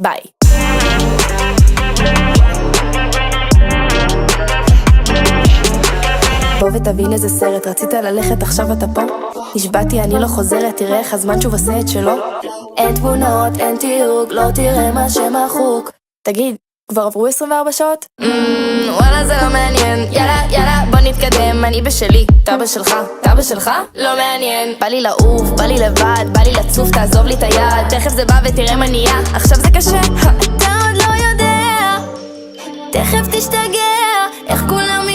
ביי. בוא ותבין איזה סרט, רצית ללכת עכשיו אתה פה? נשבעתי אני לא חוזרת, תראה איך הזמן שוב עושה את שלו. אין תמונות, אין תיוג, לא תראה מה שמחוק. תגיד, כבר עברו 24 שעות? וואלה זה לא מעניין, יאללה יאללה בוא נתקדם, אני בשלי, אתה בשלך, אתה בשלך? לא מעניין. בא לי לעוף, בא לי לבד, בא לי לצוף, תעזוב לי את היד, תכף זה בא ותראה מה נהיה, עכשיו זה קשה, אתה עוד לא יודע, תכף תשתגע, איך כולם